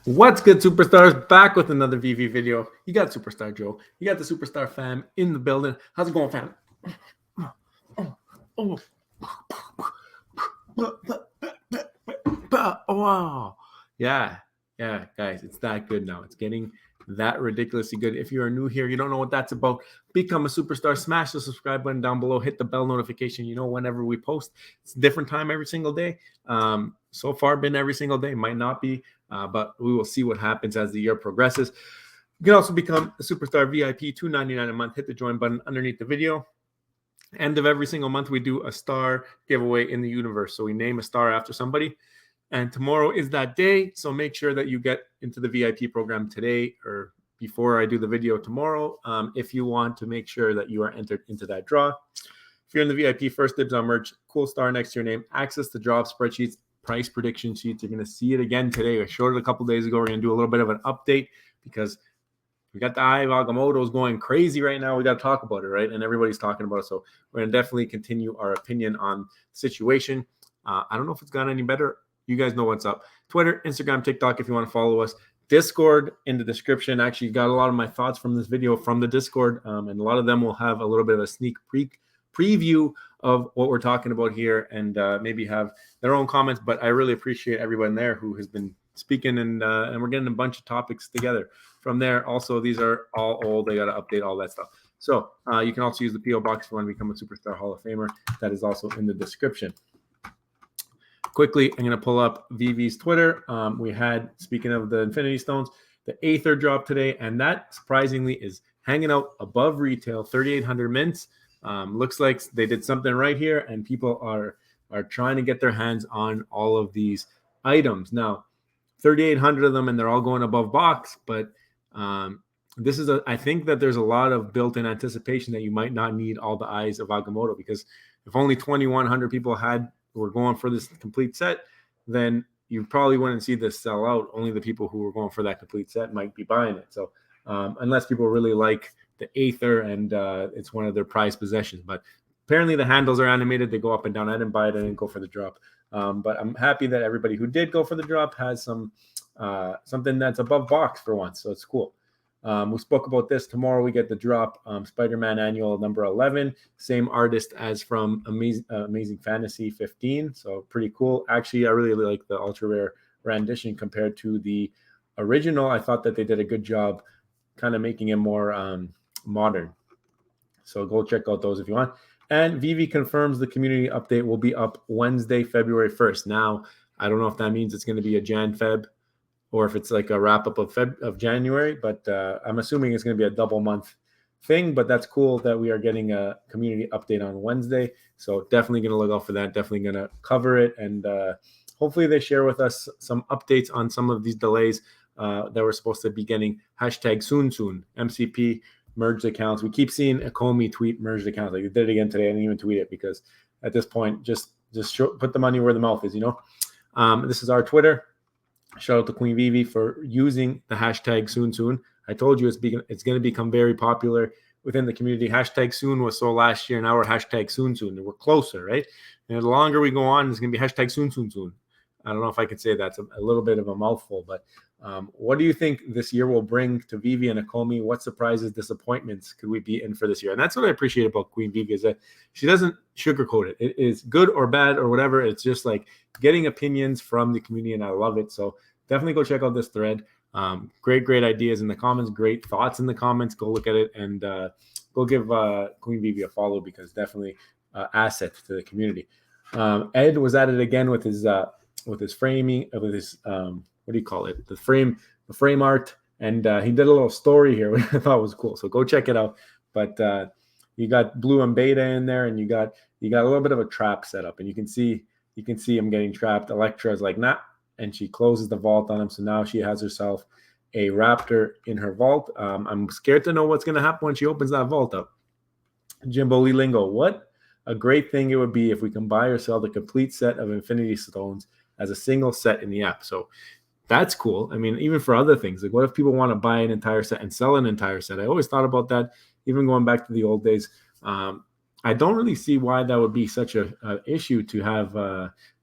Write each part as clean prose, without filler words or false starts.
What's good, superstars? Back with another Vivi video. You got Superstar Joe. You got the Superstar fam in the building. How's it going, fam? Oh, wow. Yeah, guys, it's that good now. It's getting that ridiculously good. If you are new here, you don't know what that's about, become a superstar. Smash the subscribe button down below. Hit the bell notification. You know whenever we post. It's a different time every single day. So far, been every single day. Might not be. But we will see what happens as the year progresses. You can also become a Superstar VIP, $2.99 a month. Hit the join button underneath the video. End of every single month, we do a star giveaway in the universe. So we name a star after somebody. And tomorrow is that day. So make sure that you get into the VIP program today or before I do the video tomorrow if you want to make sure that you are entered into that draw. If you're in the VIP, first dibs on merch, cool star next to your name, access to job spreadsheets, price prediction sheets. You're going to see it again today. I showed it a couple days ago. We're going to do a little bit of an update because we got the eye of Agamotto's going crazy right now. We got to talk about it, right? And everybody's talking about it. So we're going to definitely continue our opinion on the situation. I don't know if it's gotten any better. You guys know what's up. Twitter, Instagram, TikTok, if you want to follow us. Discord in the description. Actually, got a lot of my thoughts from this video from the Discord. And a lot of them will have a little bit of a sneak preview of what we're talking about here and maybe have their own comments. But I really appreciate everyone there who has been speaking, and we're getting a bunch of topics together from there. Also, these are all old. They got to update all that stuff. So you can also use the P.O. Box if you want to become a Superstar Hall of Famer. That is also in the description. Quickly, I'm going to pull up Vivi's Twitter. We had, speaking of the Infinity Stones, the Aether drop today, and that surprisingly is hanging out above retail, 3,800 mints. Looks like they did something right here, and people are trying to get their hands on all of these items. Now, 3,800 of them, and they're all going above box, but this is I think that there's a lot of built-in anticipation that you might not need all the eyes of Agamotto, because if only 2,100 people were going for this complete set, then you probably wouldn't see this sell out. Only the people who were going for that complete set might be buying it. So unless people really like the Aether and it's one of their prized possessions. But apparently the handles are animated. They go up and down. I didn't buy it. I didn't go for the drop. But I'm happy that everybody who did go for the drop has something that's above box for once. So it's cool. We spoke about this. Tomorrow we get the drop, Spider-Man Annual number 11, same artist as from Amazing Fantasy 15. So pretty cool. Actually, I really like the ultra rare rendition compared to the original. I thought that they did a good job kind of making it more modern. So go check out those if you want. And Vivi confirms the community update will be up Wednesday, February 1st. Now, I don't know if that means it's going to be a Jan-Feb or if it's like a wrap-up of January, but I'm assuming it's going to be a double-month thing, but that's cool that we are getting a community update on Wednesday. So definitely going to look out for that, definitely going to cover it, and hopefully they share with us some updates on some of these delays that we're supposed to be getting. Hashtag soon, MCP, merged accounts. We keep seeing ecomi tweet merged accounts. Like they did it again today. I didn't even tweet it because at this point, just put the money where the mouth is, you know? This is our Twitter. Shout out to Queen Vivi for using the hashtag soon. I told you it's going to become very popular within the community. Hashtag soon was so last year. Now we're hashtag soon. And we're closer, right? And the longer we go on, it's going to be hashtag soon. I don't know if I could say that's a little bit of a mouthful, but what do you think this year will bring to Vivi and ecomi? What surprises, disappointments could we be in for this year? And that's what I appreciate about Queen Vivi, is that she doesn't sugarcoat it. It is good or bad or whatever. It's just like getting opinions from the community, and I love it. So definitely go check out this thread. Great ideas in the comments, great thoughts in the comments. Go look at it and go give Queen Vivi a follow, because definitely asset to the community. Ed was at it again with his framing, with his what do you call it? The frame art, and he did a little story here, which I thought was cool. So go check it out. But you got Blue and Beta in there, and you got a little bit of a trap set up, and you can see him getting trapped. Elektra's like, nah, and she closes the vault on him. So now she has herself a raptor in her vault. I'm scared to know what's going to happen when she opens that vault up. Jimbo Lee Lingo, what a great thing it would be if we can buy or sell the complete set of Infinity Stones as a single set in the app. So that's cool. I mean, even for other things, like what if people want to buy an entire set and sell an entire set? I always thought about that, even going back to the old days. I don't really see why that would be such a issue to have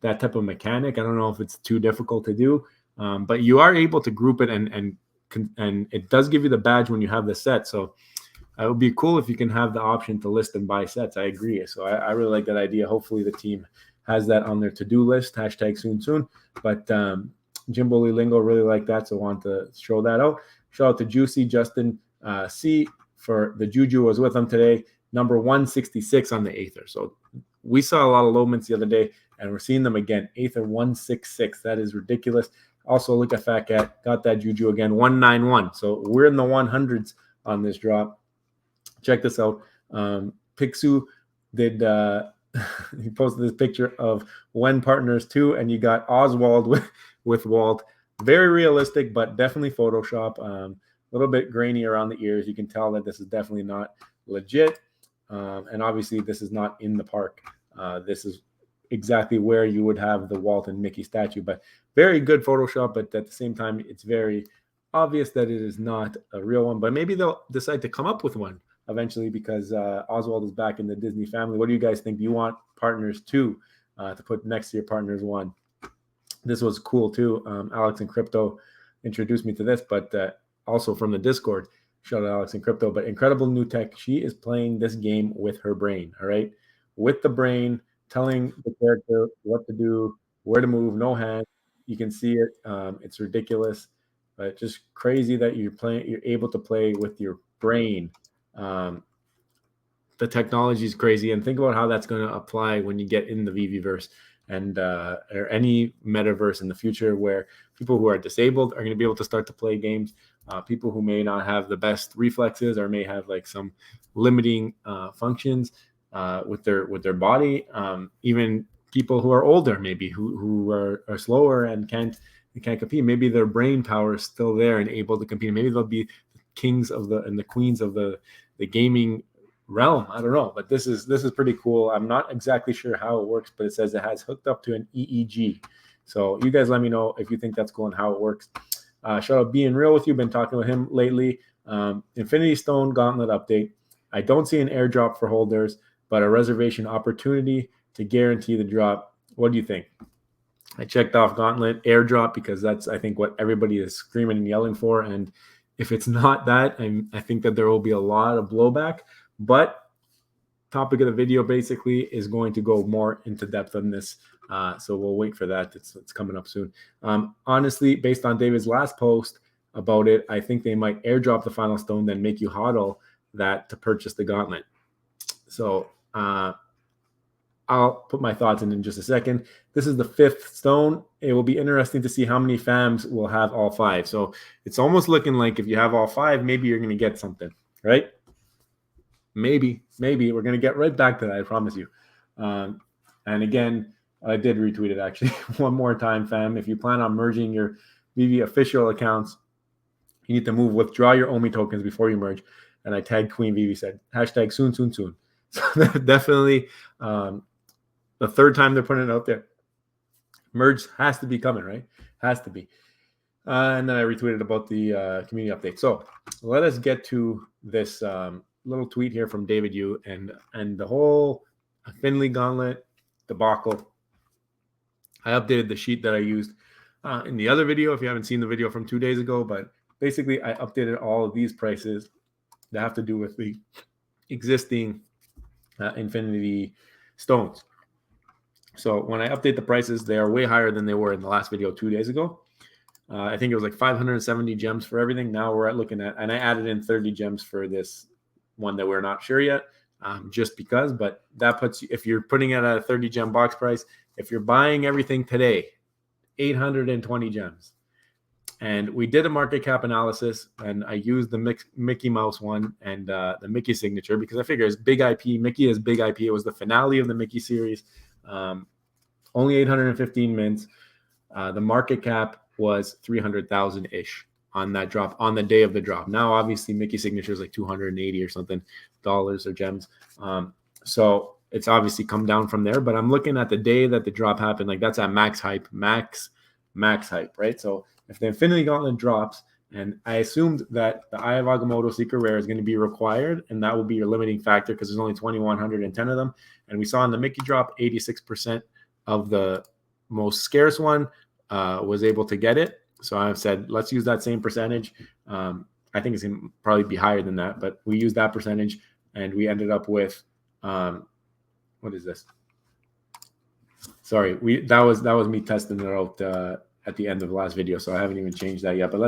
that type of mechanic. I don't know if it's too difficult to do. But you are able to group it, and it does give you the badge when you have the set. So it would be cool if you can have the option to list and buy sets. I agree. So I really like that idea. Hopefully the team has that on their to-do list. Hashtag soon. But Jimbo Lingo really like that, so want to show that out. Shout out to Juicy Justin C for the Juju was with them today. Number 166 on the Aether. So we saw a lot of low mints the other day, and we're seeing them again. Aether 166. That is ridiculous. Also, look at Fat Cat. Got that Juju again. 191. So we're in the 100s on this drop. Check this out. Pixu did he posted this picture of When Partners 2, and you got Oswald with Walt. Very realistic, but definitely Photoshop. A little bit grainy around the ears. You can tell that this is definitely not legit. And obviously, this is not in the park. This is exactly where you would have the Walt and Mickey statue. But very good Photoshop, but at the same time, it's very obvious that it is not a real one. But maybe they'll decide to come up with one eventually, because Oswald is back in the Disney family. What do you guys think? Do you want Partners 2 to put next to your Partners 1? This was cool too. Alex and Crypto introduced me to this, but also from the Discord. Shout out Alex and Crypto. But incredible new tech. She is playing this game with her brain, all right? With the brain, telling the character what to do, where to move, no hand. You can see it. It's ridiculous, but just crazy that you're able to play with your brain. The technology is crazy, and think about how that's going to apply when you get in the Viviverse and or any metaverse in the future, where people who are disabled are going to be able to start to play games. People who may not have the best reflexes or may have like some limiting functions with their body, even people who are older, maybe who are slower and can't compete. Maybe their brain power is still there and able to compete. Maybe they'll be kings of the queens of the gaming realm. I don't know, but this is pretty cool. I'm not exactly sure how it works, but it says it has hooked up to an EEG. So you guys let me know if you think that's cool and how it works. Shout out Being Real with you. Been talking with him lately. Infinity Stone Gauntlet update. I don't see an airdrop for holders, but a reservation opportunity to guarantee the drop. What do you think? I checked off Gauntlet airdrop because that's, I think, what everybody is screaming and yelling for. And if it's not that, I think that there will be a lot of blowback. But topic of the video basically is going to go more into depth on this. So we'll wait for that. It's coming up soon. Honestly, based on David's last post about it, I think they might airdrop the final stone, then make you hodl that to purchase the Gauntlet. So I'll put my thoughts in just a second. This is the 5th stone. It will be interesting to see how many fams will have all 5. So it's almost looking like if you have all 5, maybe you're going to get something, right? Maybe we're going to get right back to that. I promise you. And again, I did retweet it actually one more time, fam. If you plan on merging your Vivi official accounts, you need to withdraw your OMI tokens before you merge. And I tagged Queen Vivi, said hashtag soon. So definitely the 3rd time they're putting it out there. Merge has to be coming, right? Has to be. And then I retweeted about the community update. So let us get to this little tweet here from David Yu and the whole Finley Gauntlet debacle. I updated the sheet that I used in the other video, if you haven't seen the video from 2 days ago, but basically I updated all of these prices that have to do with the existing Infinity Stones. So when I update the prices, they are way higher than they were in the last video 2 days ago. I think it was like 570 gems for everything. Now we're looking at, and I added in 30 gems for this one that we're not sure yet, just because. But that puts you, if you're putting it at a 30 gem box price, if you're buying everything today, 820 gems. And we did a market cap analysis, and I used the Mickey Mouse one and the Mickey signature because I figure it's big IP. Mickey is big IP. It was the finale of the Mickey series. Only 815 mints. The market cap was 300,000-ish on that drop, on the day of the drop. Now, obviously, Mickey signature is like 280 or something dollars or gems. So it's obviously come down from there. But I'm looking at the day that the drop happened. Like that's at max hype, max hype, right? So if the Infinity Gauntlet drops, and I assumed that the Eye of Agamotto Secret Rare is going to be required, and that will be your limiting factor because there's only 2,110 of them. And we saw in the Mickey drop, 86% of the most scarce one was able to get it. So I've said, let's use that same percentage. I think it's going to probably be higher than that, but we used that percentage and we ended up with, what is this? Sorry, that was me testing it out at the end of the last video, so I haven't even changed that yet. But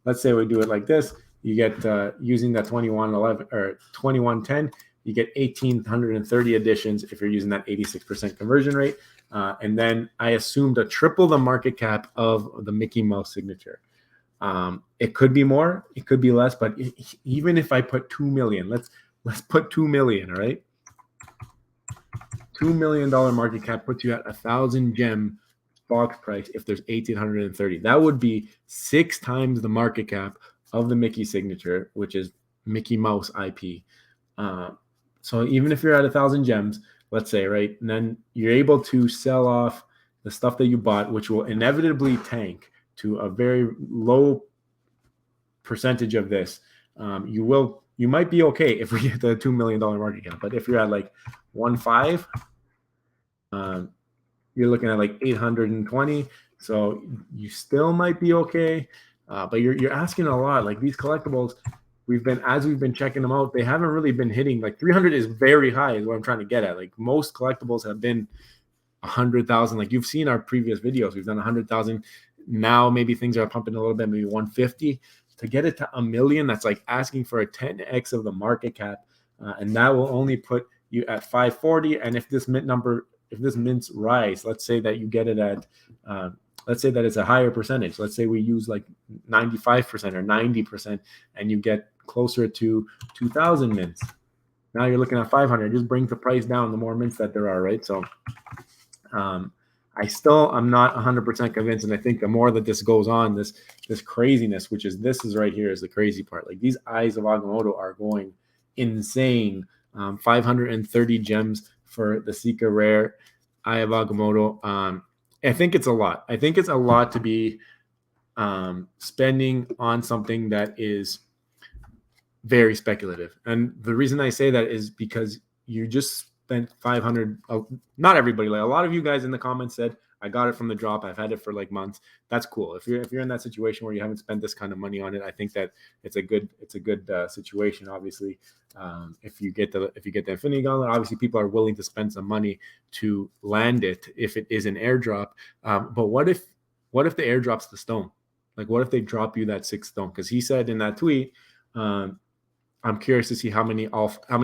let's say we do it like this. You get using that 2111 or 2110, you get 1,830 additions if you're using that 86% conversion rate. And then I assumed a triple the market cap of the Mickey Mouse signature. It could be more, it could be less, but even if I put 2 million, let's put 2 million, all right? $2 million market cap puts you at 1,000 gem box price if there's 1,830. That would be 6 times the market cap of the Mickey signature, which is Mickey Mouse IP. So even if you're at 1,000 gems, let's say, right, and then you're able to sell off the stuff that you bought, which will inevitably tank to a very low percentage of this. You might be okay if we get the $2 million market cap, but if you're at like 1.5, you're looking at like 820. So you still might be okay, but you're asking a lot. Like these collectibles, we've been checking them out, they haven't really been hitting. Like 300 is very high, is what I'm trying to get at. Like most collectibles have been 100,000. Like you've seen our previous videos, we've done 100,000. Now maybe things are pumping a little bit, maybe 150. To get it to $1 million, that's like asking for a 10x of the market cap, and that will only put you at 540. And if this mints rise, let's say that you get it at, let's say that it's a higher percentage. Let's say we use like 95% or 90%, and you get closer to 2,000 mints. Now you're looking at 500. Just brings the price down the more mints that there are, right? So I'm not 100% convinced, and I think the more that this goes on, this craziness, which is right here is the crazy part. Like these Eyes of Agamotto are going insane. 530 gems for the Sika Rare Eye of Agamotto. I think it's a lot. I think it's a lot to be spending on something that is very speculative. And the reason I say that is because you just spent 500. Not everybody, like a lot of you guys in the comments said, I got it from the drop, I've had it for like months. That's cool. If you're in that situation where you haven't spent this kind of money on it, I think that it's a good situation. Obviously, if you get the Infinity Gauntlet, obviously people are willing to spend some money to land it if it is an airdrop. But what if the airdrop's the stone? Like what if they drop you that 6th stone? Because he said in that tweet, I'm curious to see how many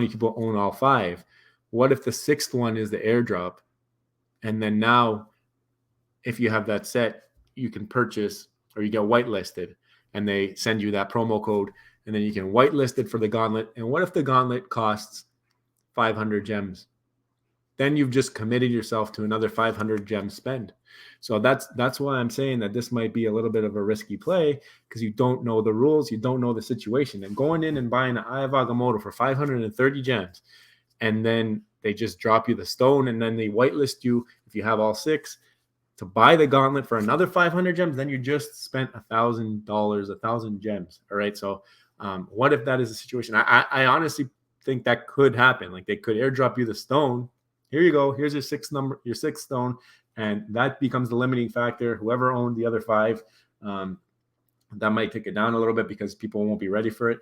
people own all 5. What if the 6th one is the airdrop? And then now, if you have that set, you can purchase, or you get whitelisted, and they send you that promo code, and then you can whitelist it for the Gauntlet. And what if the Gauntlet costs 500 gems? Then you've just committed yourself to another 500 gem spend. So that's why I'm saying that this might be a little bit of a risky play, because you don't know the rules, you don't know the situation. And going in and buying an Eye of Agamotto for 530 gems, and then they just drop you the stone, and then they whitelist you if you have all 6 to buy the Gauntlet for another 500 gems, then you just spent $1,000, 1,000 gems. All right. So what if that is the situation? I honestly think that could happen. Like they could airdrop you the stone. Here you go. Here's your 6th stone. And that becomes the limiting factor. Whoever owned the other 5, that might take it down a little bit because people won't be ready for it,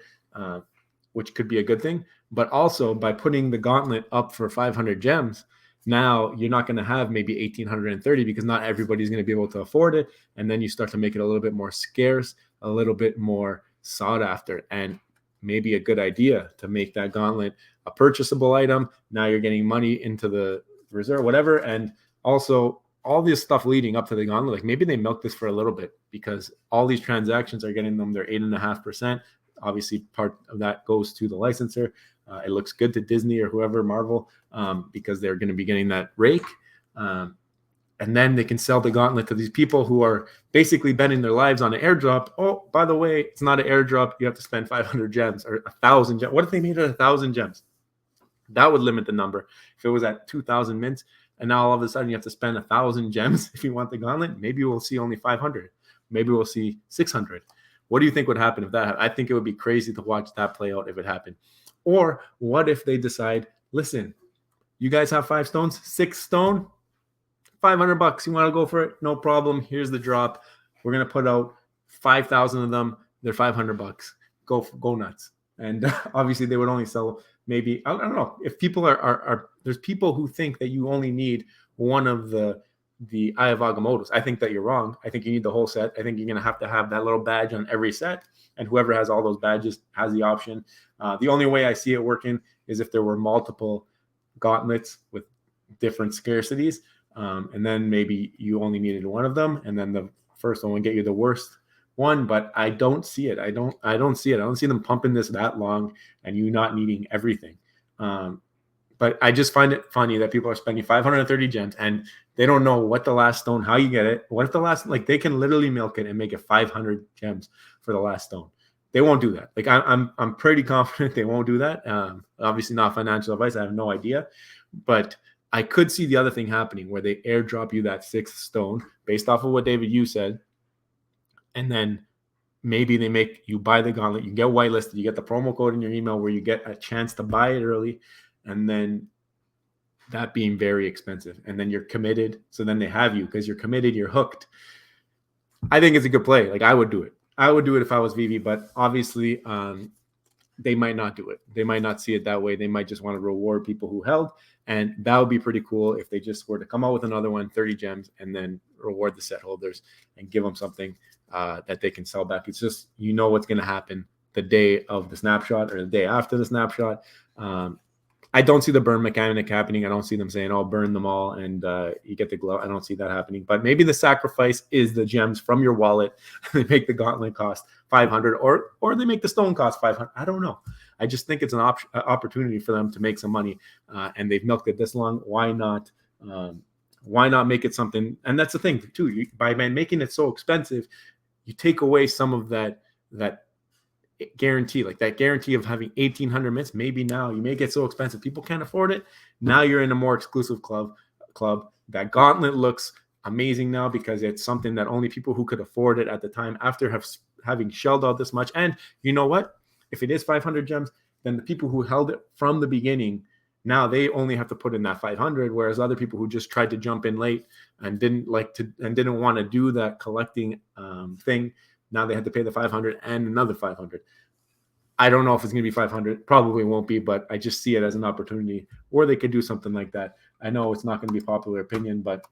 which could be a good thing. But also by putting the Gauntlet up for 500 gems, now you're not going to have maybe 1,830 because not everybody's going to be able to afford it. And then you start to make it a little bit more scarce, a little bit more sought after, and maybe a good idea to make that Gauntlet a purchasable item. Now you're getting money into the reserve, whatever. And also all this stuff leading up to the Gauntlet, like maybe they milk this for a little bit because all these transactions are getting them their 8.5%. Obviously, part of that goes to the licensor. It looks good to Disney or whoever, Marvel, because they're going to be getting that rake. And then they can sell the Gauntlet to these people who are basically betting their lives on an airdrop. Oh, by the way, it's not an airdrop. You have to spend 500 gems or 1,000 gems. What if they made it 1,000 gems? That would limit the number. If it was at 2,000 mints, and now all of a sudden you have to spend 1,000 gems if you want the Gauntlet, maybe we'll see only 500. Maybe we'll see 600. What do you think would happen if that happened? I think it would be crazy to watch that play out if it happened. Or what if they decide, listen, you guys have 5 stones, 6 stone, $500. You want to go for it? No problem. Here's the drop. We're going to put out 5,000 of them, they're $500. Go nuts. And obviously they would only sell maybe, I don't know, if people are there's people who think that you only need one of the Eye of Agamotto's. I think that you're wrong. I think you need the whole set. I think you're going to have that little badge on every set, and whoever has all those badges has the option. The only way I see it working is if there were multiple gauntlets with different scarcities, and then maybe you only needed one of them, and then the first one would get you the worst one. But I don't see it. I don't see it. I don't see them pumping this that long and you not needing everything. But I just find it funny that people are spending 530 gems and they don't know what the last stone, how you get it. What if the last, like they can literally milk it and make it 500 gems for the last stone. They won't do that. Like I'm pretty confident they won't do that. Obviously not financial advice. I have no idea, but I could see the other thing happening where they airdrop you that 6th stone based off of what David, you said. And then maybe they make you buy the gauntlet, you get whitelisted, you get the promo code in your email where you get a chance to buy it early. And then that being very expensive, and then you're committed. So then they have you because you're committed, you're hooked. I think it's a good play. Like I would do it. I would do it if I was Vivi, but obviously they might not do it. They might not see it that way. They might just want to reward people who held. And that would be pretty cool if they just were to come out with another one, 30 gems, and then reward the set holders and give them something that they can sell back. It's just, you know what's going to happen the day of the snapshot or the day after the snapshot. I don't see the burn mechanic happening. I don't see them saying, "Oh, burn them all and you get the glow." I don't see that happening. But maybe the sacrifice is the gems from your wallet. They make the gauntlet cost 500, or they make the stone cost 500. I don't know. I just think it's an opportunity for them to make some money, and they've milked it this long. Why not? Why not make it something? And that's the thing too. By making it so expensive, you take away some of that guarantee, like that guarantee of having 1,800 mints. Maybe now you may get so expensive people can't afford it. Now you're in a more exclusive club. That gauntlet looks amazing now because it's something that only people who could afford it at the time, after having shelled out this much. And you know what? If it is 500 gems, then the people who held it from the beginning, now they only have to put in that 500, whereas other people who just tried to jump in late and didn't want to do that collecting thing, now they had to pay the 500 and another 500. I don't know if it's going to be 500. Probably won't be, but I just see it as an opportunity, or they could do something like that. I know it's not going to be popular opinion, but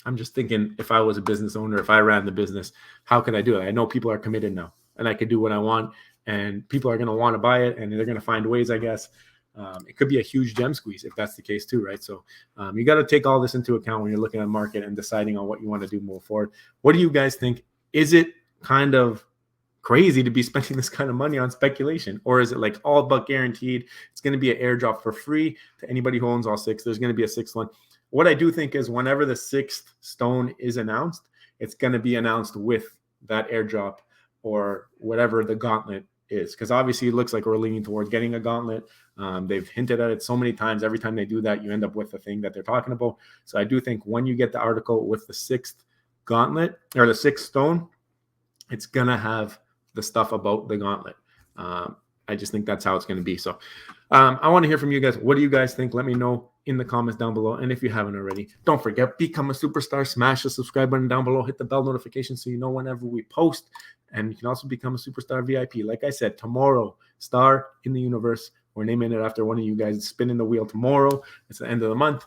I'm just thinking, if I was a business owner, if I ran the business, how could I do it? I know people are committed now, and I could do what I want, and people are going to want to buy it, and they're going to find ways, I guess. It could be a huge gem squeeze if that's the case too, right? So you got to take all this into account when you're looking at market and deciding on what you want to do moving forward. What do you guys think? Is it kind of crazy to be spending this kind of money on speculation, or is it like all but guaranteed it's going to be an airdrop for free to anybody who owns all 6? There's going to be a 6th one. What I do think is whenever the 6th stone is announced, it's going to be announced with that airdrop or whatever the gauntlet is, because obviously it looks like we're leaning towards getting a gauntlet. They've hinted at it so many times. Every time they do that, you end up with the thing that they're talking about. So I do think when you get the article with the 6th gauntlet or the 6th stone, it's going to have the stuff about the gauntlet. I just think that's how it's going to be. So I want to hear from you guys. What do you guys think? Let me know in the comments down below. And if you haven't already, don't forget, become a superstar. Smash the subscribe button down below. Hit the bell notification so you know whenever we post. And you can also become a superstar VIP. Like I said, tomorrow, Star in the Universe. We're naming it after one of you guys. Spinning the wheel tomorrow. It's the end of the month.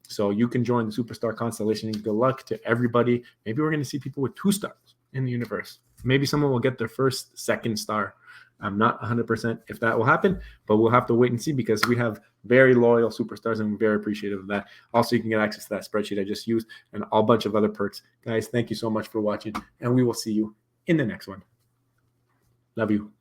So you can join the superstar constellation. And good luck to everybody. Maybe we're going to see people with 2 stars in the universe. Maybe someone will get their first, 2nd star. I'm not 100% if that will happen, but we'll have to wait and see, because we have very loyal superstars and we're very appreciative of that. Also, you can get access to that spreadsheet I just used and a bunch of other perks. Guys, thank you so much for watching, and we will see you in the next one. Love you.